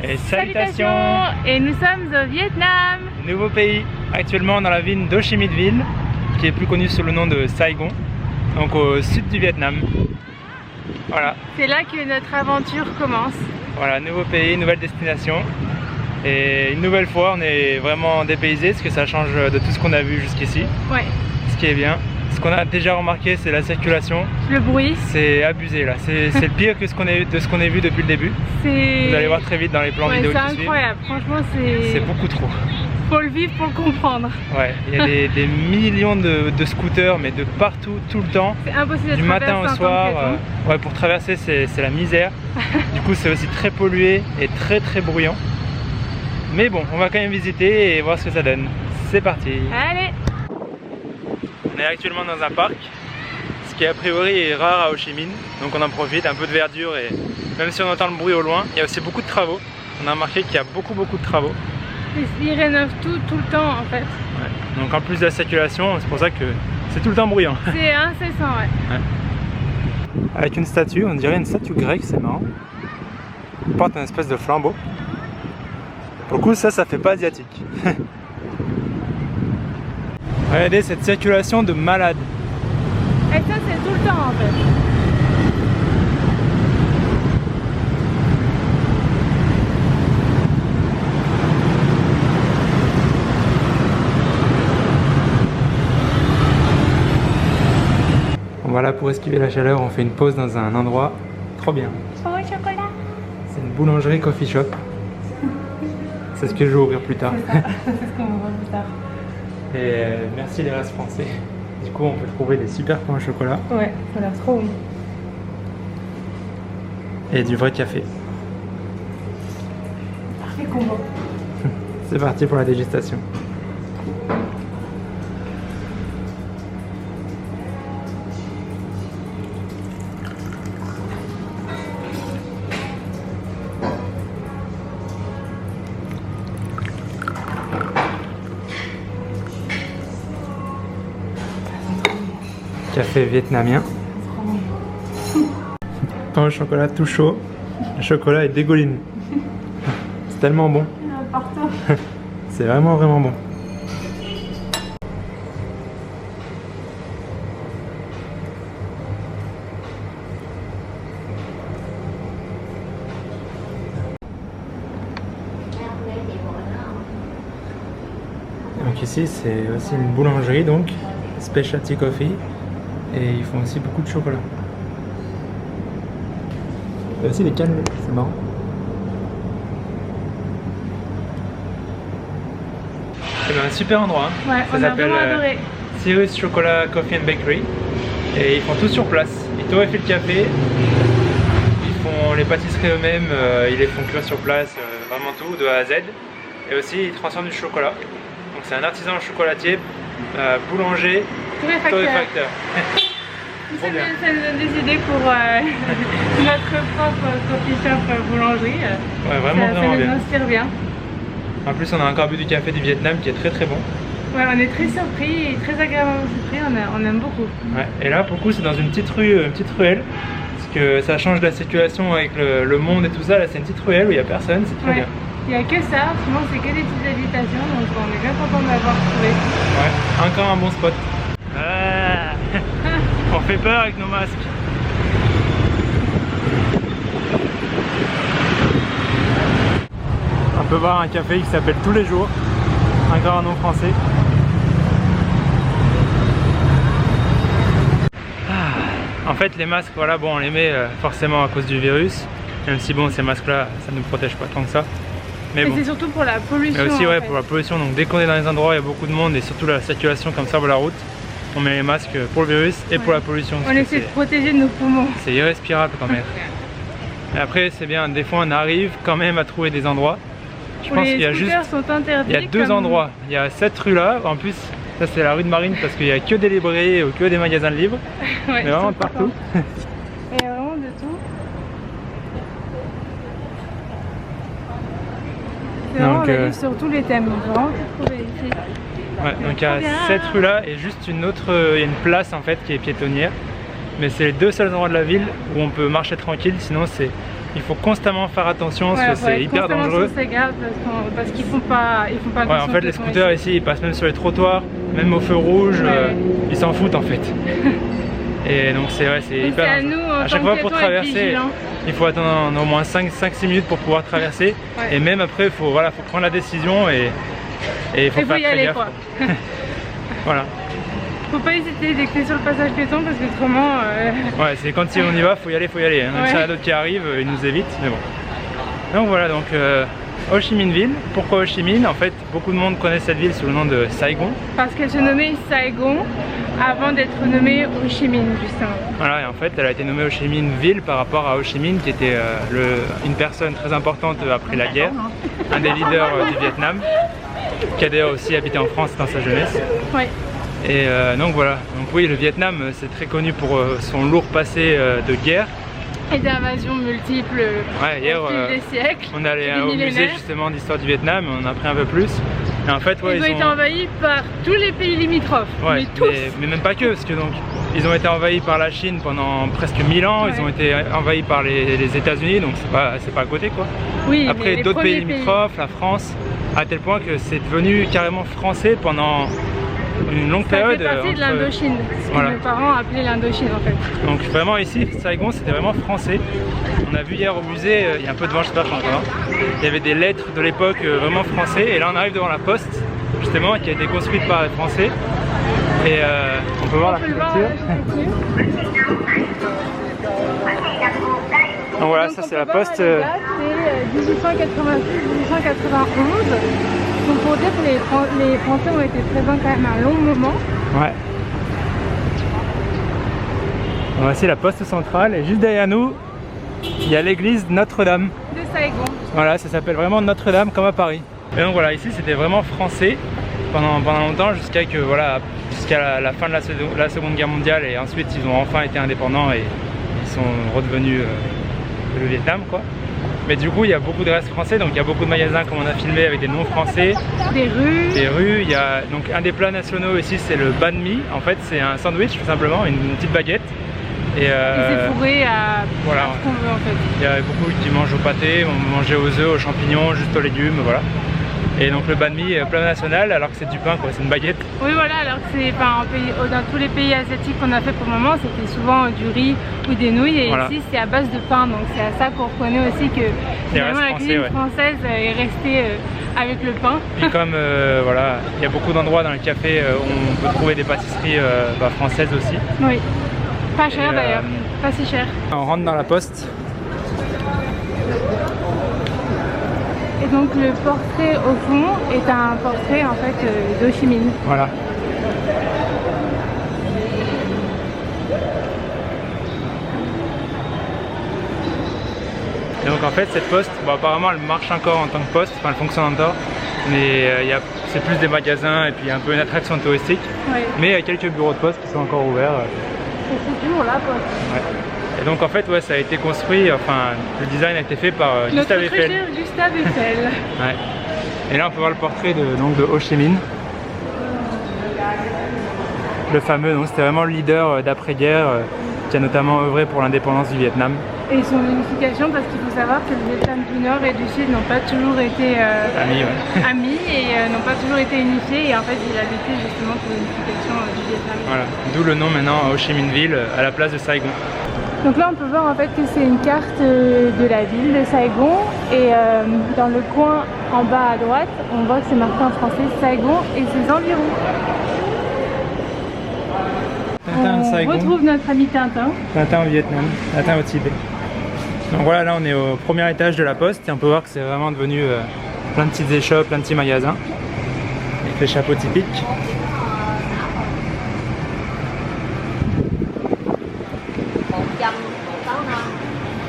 Et salutations. Et nous sommes au Vietnam. Nouveau pays, actuellement dans la ville d'Ho Chi Minh Ville, qui est plus connue sous le nom de Saigon, donc au sud du Vietnam. Voilà. C'est là que notre aventure commence. Voilà, nouveau pays, nouvelle destination. Et une nouvelle fois, on est vraiment dépaysé parce que ça change de tout ce qu'on a vu jusqu'ici. Ouais. Ce qui est bien. Ce qu'on a déjà remarqué, c'est la circulation. Le bruit. C'est abusé là. C'est le pire que ce qu'on a vu depuis le début. Vous allez voir très vite dans les plans vidéo qui suivent. C'est incroyable. Franchement, c'est beaucoup trop. Faut le vivre pour le comprendre. Ouais, il y a des millions de scooters, mais de partout, tout le temps. C'est impossible de du matin au soir. Ouais, pour traverser, c'est la misère. Du coup, c'est aussi très pollué et très bruyant. Mais bon, on va quand même visiter et voir ce que ça donne. C'est parti. Allez. On est actuellement dans un parc, ce qui a priori est rare à Ho Chi Minh. Donc on en profite, un peu de verdure et même si on entend le bruit au loin, il y a aussi beaucoup de travaux. On a remarqué qu'il y a beaucoup de travaux. Ils rénovent tout le temps en fait. Ouais. Donc en plus de la circulation, c'est pour ça que c'est tout le temps bruyant. C'est incessant, ouais. Avec une statue, on dirait une statue grecque, c'est marrant. Il porte une espèce de flambeau. Pour le coup, ça fait pas asiatique. Regardez cette circulation de malade. Et ça, c'est tout le temps en fait. Voilà, pour esquiver la chaleur, on fait une pause dans un endroit trop bien. Au chocolat. C'est une boulangerie coffee shop. C'est ce que je vais ouvrir plus tard. C'est ce qu'on va voir plus tard. Et merci les restes français. Du coup, on peut trouver des super pains au chocolat. Ouais, ça a l'air trop bon. Et du vrai café. Parfait combo. C'est parti pour la dégustation. Café vietnamien. Pain au chocolat tout chaud. Le chocolat est dégouline. C'est tellement bon. C'est vraiment bon. Donc ici c'est aussi une boulangerie, donc Specialty Coffee, et ils font aussi beaucoup de chocolat. Il y a aussi des cannelés, c'est marrant. C'est un super endroit, hein. Ouais, ça s'appelle Cyrus Chocolat Coffee and Bakery, et ils font tout sur place. Ils torréfient le café, ils font les pâtisseries eux-mêmes, ils les font cuire sur place, vraiment tout de A à Z, et aussi ils transforment du chocolat. Donc c'est un artisan chocolatier, boulanger, torréfacteur. Ça nous donne des idées pour notre propre coffee shop boulangerie. Ouais, vraiment ça bien. nous inspire bien. En plus, on a encore bu du café du Vietnam qui est très bon. Ouais, on est très surpris et très agréablement surpris, on aime beaucoup. Ouais, et là, pour le coup, c'est dans une petite ruelle, parce que ça change la circulation avec le monde et tout ça. Là, c'est une petite ruelle où il n'y a personne, c'est très bien. Il n'y a que ça, souvent c'est que des petites habitations, donc on est bien content de l'avoir trouvé. Ouais, encore un bon spot. On fait peur avec nos masques. On peut voir un café qui s'appelle Tous les jours, encore un nom français. En fait, les masques, voilà, bon, on les met forcément à cause du virus, même si bon, ces masques-là, ça ne nous protège pas tant que ça. Mais bon. C'est surtout pour la pollution. Mais aussi, ouais, pour la pollution. Donc dès qu'on est dans les endroits où il y a beaucoup de monde et surtout la circulation comme ça sur la route, on met les masques pour le virus et pour la pollution. On essaie de protéger nos poumons. C'est irrespirable quand même. Et après, c'est bien, des fois on arrive quand même à trouver des endroits. Je pense qu'il y a il y a deux endroits. Il y a cette rue là, en plus, ça c'est la rue de Marine parce qu'il n'y a que des librairies ou que des magasins de livres. Ouais, mais vraiment partout. Il y a vraiment de tout. Vraiment, on a vu sur tous les thèmes, on peut vraiment tout trouver ici. Ouais, donc il y a cette rue là et juste une autre, il y a une place en fait qui est piétonnière. Mais c'est les deux seuls endroits de la ville où on peut marcher tranquille, sinon c'est il faut constamment faire attention parce que c'est hyper dangereux. Parce qu'ils font pas ouais, en fait les scooters ici ils passent même sur les trottoirs, même au feu rouge, ils s'en foutent en fait. Et donc c'est hyper dangereux. À chaque fois pour traverser, il faut attendre au moins 5-6 minutes pour pouvoir traverser. Et même après il faut prendre la décision et il faut faire très gaffe. Voilà. Faut pas hésiter dès que t'es sur le passage piéton parce que autrement... Ouais, c'est quand on y va, faut y aller. Hein. Même s'il y en a d'autres qui arrivent, ils nous évitent, mais bon. Donc voilà, donc Ho Chi Minh Ville. Pourquoi Ho Chi Minh? En fait, beaucoup de monde connaît cette ville sous le nom de Saigon. Parce qu'elle se nommait Saigon avant d'être nommée Ho Chi Minh, justement. Voilà, et en fait, elle a été nommée Ho Chi Minh Ville par rapport à Ho Chi Minh, qui était une personne très importante après la guerre, un des leaders du Vietnam, qui a d'ailleurs aussi habité en France dans sa jeunesse. Ouais. Et donc voilà, donc oui, le Vietnam c'est très connu pour son lourd passé de guerre. Et d'invasions multiples hier, au fil des siècles. On est allé au musée justement d'histoire du Vietnam, on a appris un peu plus. Et en fait, ils ont été envahis par tous les pays limitrophes, mais tous. Mais même pas que, parce que donc ils ont été envahis par la Chine pendant presque 1000 ans, ils ont été envahis par les États-Unis, donc c'est pas à côté quoi. Oui, après d'autres pays limitrophes, la France, à tel point que c'est devenu carrément français pendant une longue période. Ça fait partie de l'Indochine, ce que mes parents appelaient l'Indochine en fait. Donc vraiment ici, Saigon, c'était vraiment français. On a vu hier au musée, il y a un peu de vent, je sais pas encore, il y avait des lettres de l'époque vraiment français. Et là on arrive devant la poste, justement, qui a été construite par les Français. Et on peut voir l'architecture. Donc voilà, ça c'est la poste. C'est 1886-1891. Donc pour dire que les Français ont été présents quand même un long moment. Ouais. Donc voici la poste centrale et juste derrière nous, il y a l'église Notre-Dame. De Saigon. Voilà, ça s'appelle vraiment Notre-Dame comme à Paris. Et donc voilà, ici c'était vraiment français pendant longtemps jusqu'à la fin de la Seconde Guerre mondiale et ensuite ils ont enfin été indépendants et ils sont redevenus le Vietnam quoi. Mais du coup il y a beaucoup de restes français, donc il y a beaucoup de magasins comme on a filmé avec des noms français. Des rues. Il y a donc un des plats nationaux ici, c'est le banh mi. En fait c'est un sandwich tout simplement, une petite baguette. Et c'est fourré à ce qu'on veut en fait. Il y a beaucoup qui mangent au pâté, on mangeait aux œufs, aux champignons, juste aux légumes, voilà. Et donc le banh mi est plat national alors que c'est du pain quoi, c'est une baguette. Oui voilà, alors que c'est dans tous les pays asiatiques qu'on a fait pour le moment, c'était souvent du riz ou des nouilles et ici c'est à base de pain, donc c'est à ça qu'on reconnaît aussi que finalement la cuisine française est restée avec le pain. Puis comme voilà, il y a beaucoup d'endroits dans le café où on peut trouver des pâtisseries françaises aussi. Oui, pas cher d'ailleurs, pas si cher. On rentre dans la poste. Et donc le portrait au fond est un portrait en fait d'Ho Chi Minh. Voilà. Et donc en fait cette poste, bon, apparemment elle marche encore en tant que poste, enfin elle fonctionne encore, mais c'est plus des magasins et puis un peu une attraction touristique. Oui. Mais il y a quelques bureaux de poste qui sont encore ouverts. Et c'est toujours la poste. Ouais. Et donc en fait ça a été construit, enfin le design a été fait par Gustave Eiffel. Notre Gustave Eiffel. Ouais. Et là on peut voir le portrait de Ho Chi Minh. Le fameux, donc c'était vraiment le leader d'après-guerre qui a notamment œuvré pour l'indépendance du Vietnam. Et son unification, parce qu'il faut savoir que le Vietnam du Nord et du Sud n'ont pas toujours été amis et n'ont pas toujours été unifiés, et en fait il a lutté justement pour l'unification du Vietnam. Voilà, d'où le nom maintenant Ho Chi Minh Ville à la place de Saigon. Donc là on peut voir en fait que c'est une carte de la ville de Saigon et dans le coin en bas à droite on voit que c'est marqué en français Saigon et ses environs. On retrouve notre ami Tintin. Tintin au Vietnam, Tintin au Tibet. Donc voilà, là on est au premier étage de la poste et on peut voir que c'est vraiment devenu plein de petites échoppes, plein de petits magasins avec les chapeaux typiques.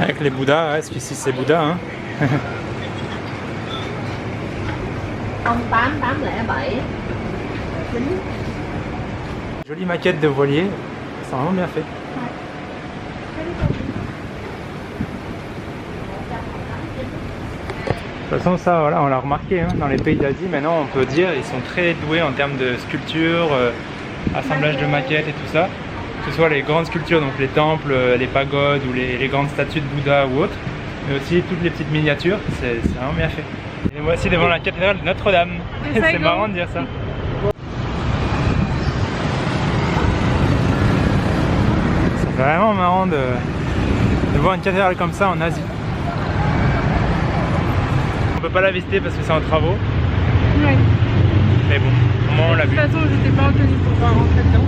Avec les Bouddhas, ouais, parce qu'ici c'est Bouddha. Hein. Jolie maquette de voilier, c'est vraiment bien fait. De toute façon ça voilà, on l'a remarqué hein, dans les pays d'Asie, maintenant on peut dire ils sont très doués en termes de sculpture, assemblage de maquettes et tout ça. Que ce soit les grandes sculptures, donc les temples, les pagodes ou les grandes statues de Bouddha ou autres. mais aussi toutes les petites miniatures, c'est vraiment bien fait. Et nous voici devant la cathédrale de Notre-Dame. C'est marrant de dire ça. C'est vraiment marrant de voir une cathédrale comme ça en Asie. On peut pas la visiter parce que c'est en travaux. Oui. Mais bon, au moins on l'a vu. De toute façon, j'étais pas en tenue pour pouvoir rentrer dedans.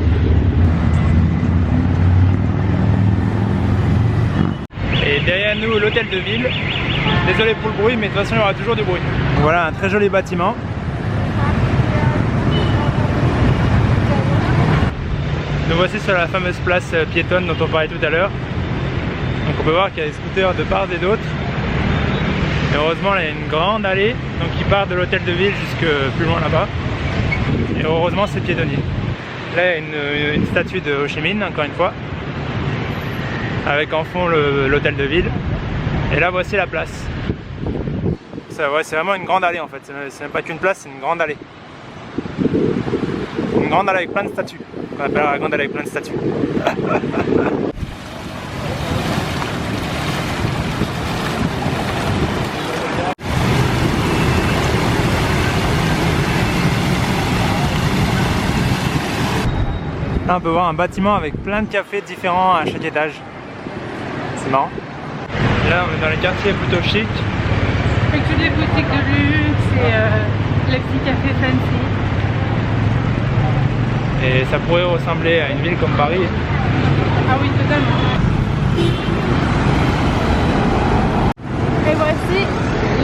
Et derrière nous, l'hôtel de ville. Désolé pour le bruit, mais de toute façon, il y aura toujours du bruit. Voilà un très joli bâtiment. Nous voici sur la fameuse place piétonne dont on parlait tout à l'heure. Donc on peut voir qu'il y a des scooters de part et d'autre. Et heureusement, là, il y a une grande allée donc qui part de l'hôtel de ville jusque plus loin là-bas. Et heureusement, c'est piétonnier. Là, il y a une statue de Ho Chi Minh, encore une fois, avec en fond l'hôtel de ville. Et là, voici la place. Ouais, c'est vraiment une grande allée en fait. C'est même pas qu'une place, c'est une grande allée. Une grande allée avec plein de statues. On appelle la grande allée avec plein de statues. Là on peut voir un bâtiment avec plein de cafés différents à chaque étage. C'est marrant. Là on est dans les quartiers plutôt chic. Avec toutes les boutiques de luxe et les petits cafés fancy. Et ça pourrait ressembler à une ville comme Paris. Ah oui, totalement. Et voici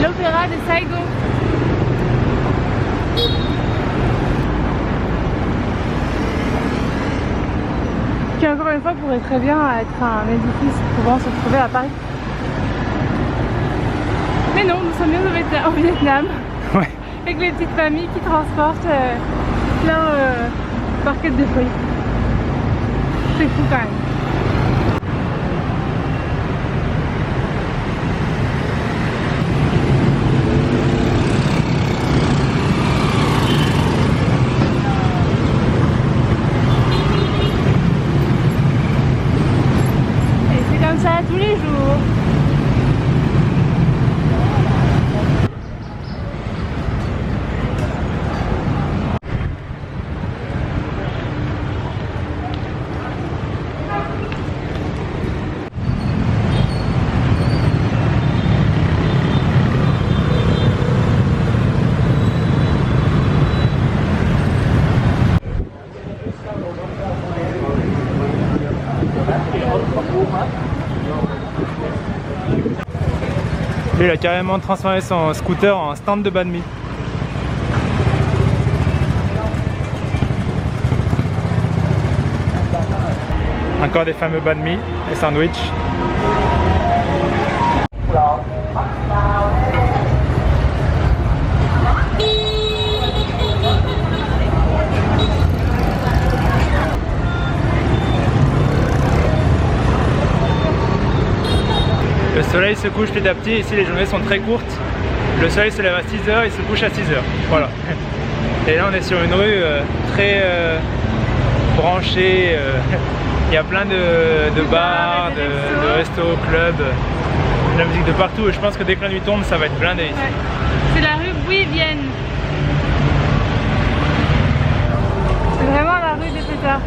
l'opéra de Saigon. Qui encore une fois pourrait très bien être un édifice pouvant se trouver à Paris. Mais non, nous sommes bien au Vietnam. Ouais. Avec les petites familles qui transportent plein barquettes de fruits. C'est fou quand même. Et c'est comme ça tous les jours. Lui, il a carrément transformé son scooter en stand de banh mi. Encore des fameux banh mi et sandwich. Le soleil se couche petit à petit, ici les journées sont très courtes. Le soleil se lève à 6h, il se couche à 6h. Voilà. Et là on est sur une rue très branchée. Il y a plein de bars, de restos, clubs, de la musique de partout. Et je pense que dès que la nuit tombe, ça va être blindé ici. Ouais. C'est la rue Bui Vien. C'est vraiment la rue des pétards.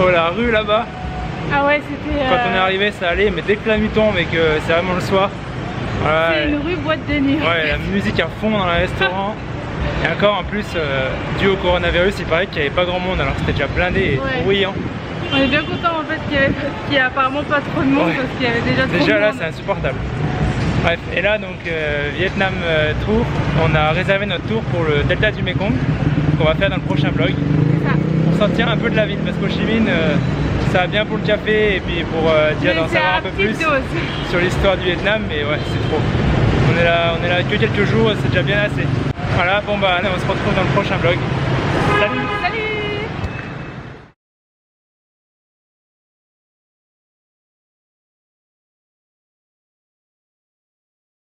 Oh la rue là-bas. Ah ouais, c'était... Quand on est arrivé ça allait, mais dès que la nuit tombe et que c'est vraiment le soir. C'est une rue boîte de nuit. Ouais, la musique à fond dans le restaurant. Et encore en plus, dû au coronavirus, il paraît qu'il n'y avait pas grand monde alors que c'était déjà blindé et bruyant. On est bien content en fait qu'il n'y a apparemment pas trop de monde parce qu'il y avait déjà trop de monde. Déjà là c'est insupportable. Bref, et là donc Vietnam Tour, on a réservé notre tour pour le delta du Mekong qu'on va faire dans le prochain vlog. C'est ça. Pour sortir un peu de la ville parce qu'Ho Chi Minh ça va bien pour le café et puis pour dire d'en savoir un peu plus sur l'histoire du Vietnam, mais ouais, c'est trop. On est là que quelques jours, c'est déjà bien assez. Voilà, bon bah on se retrouve dans le prochain vlog. Salut! Salut!